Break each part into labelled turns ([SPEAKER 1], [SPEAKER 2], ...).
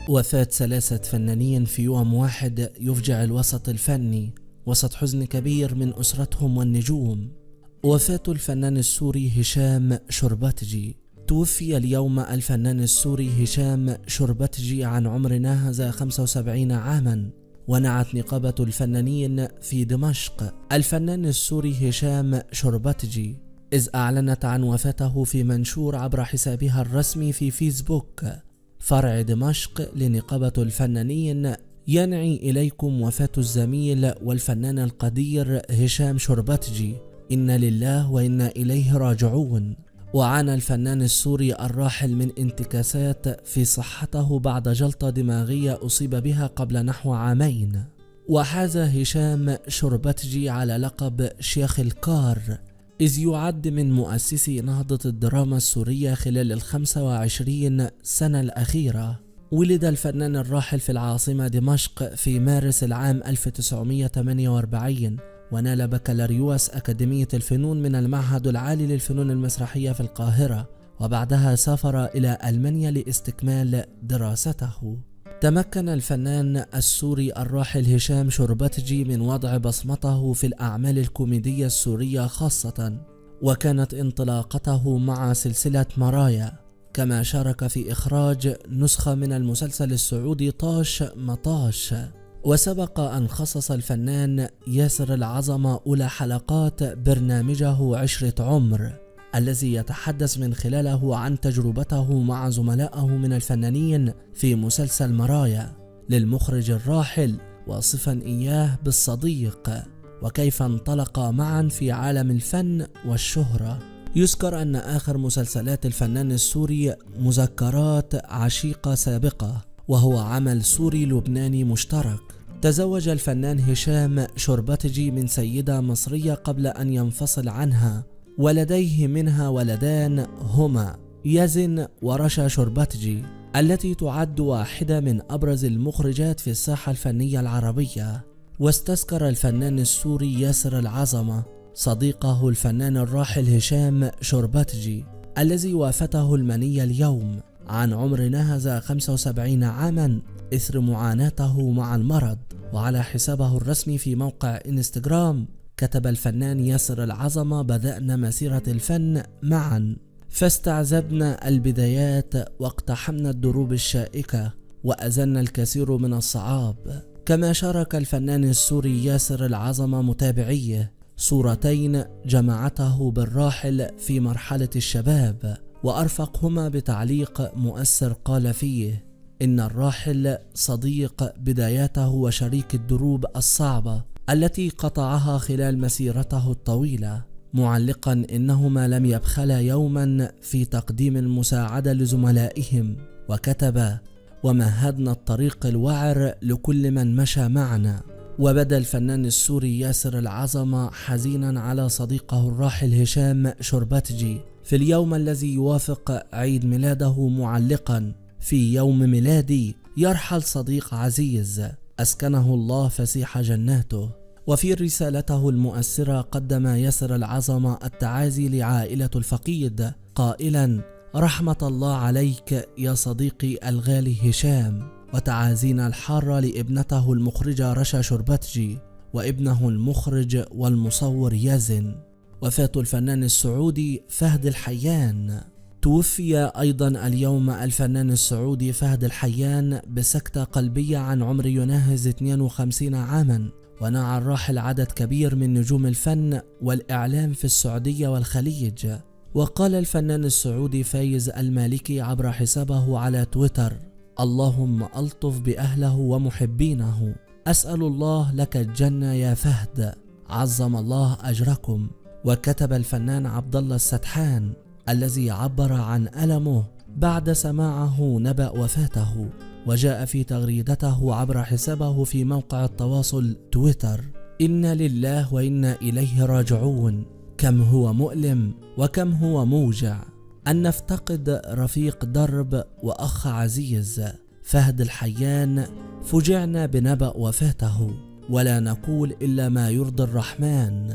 [SPEAKER 1] وفاة ثلاثة فنانين في يوم واحد يفجع الوسط الفني وسط حزن كبير من أسرتهم والنجوم. وفاة الفنان السوري هشام شربتجي. توفي اليوم الفنان السوري هشام شربتجي عن عمر ناهز 75 عاما، ونعت نقابة الفنانين في دمشق الفنان السوري هشام شربتجي، إذ أعلنت عن وفاته في منشور عبر حسابها الرسمي في فيسبوك. فرع دمشق لنقابة الفنانين ينعي إليكم وفاة الزميل والفنان القدير هشام شربتجي، إنا لله وإنا إليه راجعون. وعانى الفنان السوري الراحل من انتكاسات في صحته بعد جلطة دماغية أصيب بها قبل نحو عامين. وحاز هشام شربتجي على لقب شيخ الكار، إذ يعد من مؤسسي نهضة الدراما السورية خلال 25 سنة الأخيرة. ولد الفنان الراحل في العاصمة دمشق في مارس العام 1948، ونال بكالوريوس أكاديمية الفنون من المعهد العالي للفنون المسرحية في القاهرة، وبعدها سافر إلى ألمانيا لاستكمال دراسته. تمكن الفنان السوري الراحل هشام شربتجي من وضع بصمته في الأعمال الكوميدية السورية خاصة، وكانت انطلاقته مع سلسلة مرايا، كما شارك في إخراج نسخة من المسلسل السعودي طاش مطاش. وسبق أن خصص الفنان ياسر العظمة أولى حلقات برنامجه عشرة عمر، الذي يتحدث من خلاله عن تجربته مع زملائه من الفنانين في مسلسل مرايا للمخرج الراحل، واصفا إياه بالصديق، وكيف انطلقا معا في عالم الفن والشهرة. يذكر أن آخر مسلسلات الفنان السوري مذكرات عشيقة سابقة، وهو عمل سوري لبناني مشترك. تزوج الفنان هشام شربتجي من سيدة مصرية قبل أن ينفصل عنها، ولديه منها ولدان هما يزن ورشا شربتجي، التي تعد واحدة من أبرز المخرجات في الساحة الفنية العربية. واستذكر الفنان السوري ياسر العظمة صديقه الفنان الراحل هشام شربتجي، الذي وافته المنية اليوم عن عمر ناهز 75 عاما إثر معاناته مع المرض. وعلى حسابه الرسمي في موقع إنستغرام كتب الفنان ياسر العظمة: بدأنا مسيرة الفن معا، فاستعذبنا البدايات واقتحمنا الدروب الشائكة وأزلنا الكثير من الصعاب. كما شارك الفنان السوري ياسر العظمة متابعيه صورتين جمعته بالراحل في مرحلة الشباب، وأرفقهما بتعليق مؤثر قال فيه: إن الراحل صديق بداياته وشريك الدروب الصعبة التي قطعها خلال مسيرته الطويلة، معلقا إنهما لم يبخلا يوما في تقديم المساعدة لزملائهم، وكتب: ومهدنا الطريق الوعر لكل من مشى معنا. وبدا الفنان السوري ياسر العظمة حزينا على صديقه الراحل هشام شربتجي في اليوم الذي يوافق عيد ميلاده، معلقا: في يوم ميلادي يرحل صديق عزيز أسكنه الله فسيح جناته. وفي رسالته المؤثرة قدم ياسر العظمة التعازي لعائلة الفقيد قائلا: رحمة الله عليك يا صديقي الغالي هشام، وتعازينا الحارة لابنته المخرجة رشا شربتجي وابنه المخرج والمصور يزن. وفاة الفنان السعودي فهد الحيان. توفي أيضا اليوم الفنان السعودي فهد الحيان بسكتة قلبية عن عمر يناهز 52 عاما، ونعى الراحل عدد كبير من نجوم الفن والإعلام في السعودية والخليج. وقال الفنان السعودي فايز المالكي عبر حسابه على تويتر: اللهم ألطف بأهله ومحبينه، أسأل الله لك الجنة يا فهد، عظم الله أجركم. وكتب الفنان عبد الله السدحان الذي عبر عن ألمه بعد سماعه نبأ وفاته، وجاء في تغريدته عبر حسابه في موقع التواصل تويتر: إنا لله وإنا إليه راجعون، كم هو مؤلم وكم هو موجع أن نفتقد رفيق درب وأخ عزيز فهد الحيان. فجعنا بنبأ وفاته، ولا نقول إلا ما يرضي الرحمن.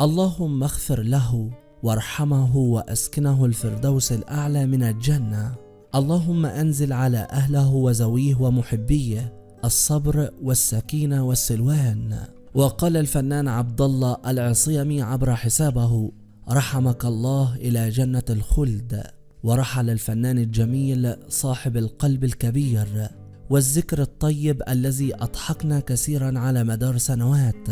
[SPEAKER 1] اللهم اغفر له وارحمه وأسكنه الفردوس الأعلى من الجنة. اللهم أنزل على أهله وزويه ومحبيه الصبر والسكينة والسلوان. وقال الفنان عبد الله العصيمي عبر حسابه: رحمك الله إلى جنة الخلد. ورحل الفنان الجميل صاحب القلب الكبير والذكر الطيب الذي أضحكنا كثيرا على مدار سنوات.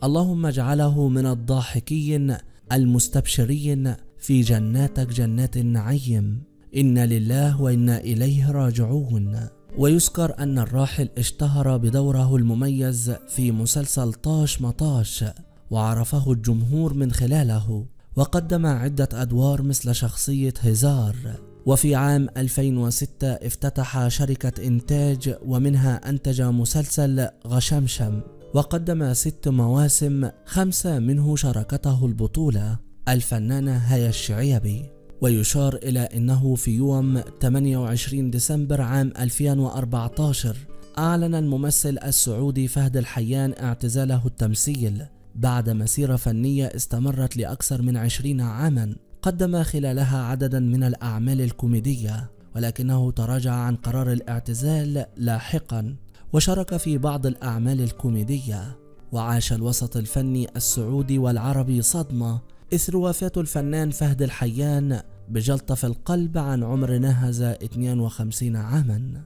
[SPEAKER 1] اللهم اجعله من الضاحكين المستبشرين في جناتك جنات النعيم. إنا لله وإنا إليه راجعون. ويذكر أن الراحل اشتهر بدوره المميز في مسلسل طاش مطاش، وعرفه الجمهور من خلاله، وقدم عدة أدوار مثل شخصية هزار. وفي عام 2006 افتتح شركة إنتاج، ومنها أنتج مسلسل غشمشم، وقدم 6 مواسم 5 منه شاركته البطولة الفنانة هيا الشعيبي. ويشار إلى أنه في يوم 28 ديسمبر عام 2014 أعلن الممثل السعودي فهد الحيان اعتزاله التمثيل بعد مسيرة فنية استمرت لأكثر من 20 عاما، قدم خلالها عددا من الأعمال الكوميدية، ولكنه تراجع عن قرار الاعتزال لاحقا وشارك في بعض الأعمال الكوميدية. وعاش الوسط الفني السعودي والعربي صدمة إثر وفاة الفنان فهد الحيان بجلطة في القلب عن عمر ناهز 52 عاما.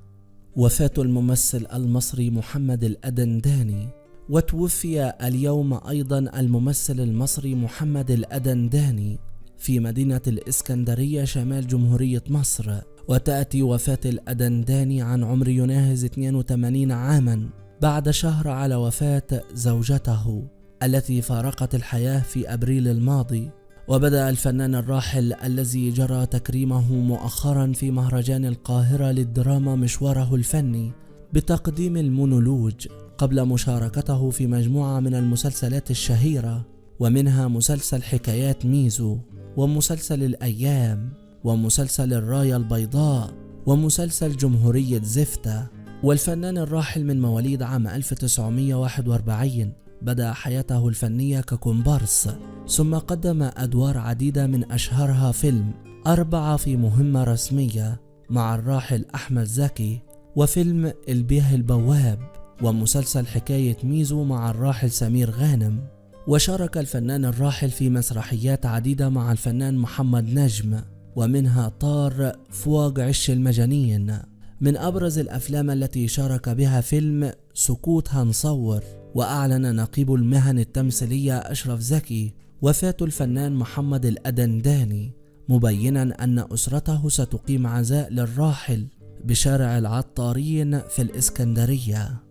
[SPEAKER 1] وفاة الممثل المصري محمد الأدنداني. وتوفي اليوم أيضا الممثل المصري محمد الأدنداني في مدينة الإسكندرية شمال جمهورية مصر. وتأتي وفاة الأدنداني عن عمر يناهز 82 عاما بعد شهر على وفاة زوجته التي فارقت الحياة في أبريل الماضي. وبدأ الفنان الراحل الذي جرى تكريمه مؤخرا في مهرجان القاهرة للدراما مشواره الفني بتقديم المونولوج، قبل مشاركته في مجموعة من المسلسلات الشهيرة، ومنها مسلسل حكايات ميزو، ومسلسل الأيام، ومسلسل الراية البيضاء، ومسلسل جمهورية زفتة. والفنان الراحل من مواليد عام 1941 بدأ حياته الفنية ككومبارس، ثم قدم أدوار عديدة من أشهرها فيلم 4 في مهمة رسمية مع الراحل أحمد زكي، وفيلم البيه البواب، ومسلسل حكاية ميزو مع الراحل سمير غانم. وشارك الفنان الراحل في مسرحيات عديدة مع الفنان محمد نجم، ومنها طار فواق عش المجانين. من أبرز الأفلام التي شارك بها فيلم سكوت هنصور. وأعلن نقيب المهن التمثيلية أشرف زكي وفاة الفنان محمد الأدنداني، مبينا أن أسرته ستقيم عزاء للراحل بشارع العطارين في الإسكندرية.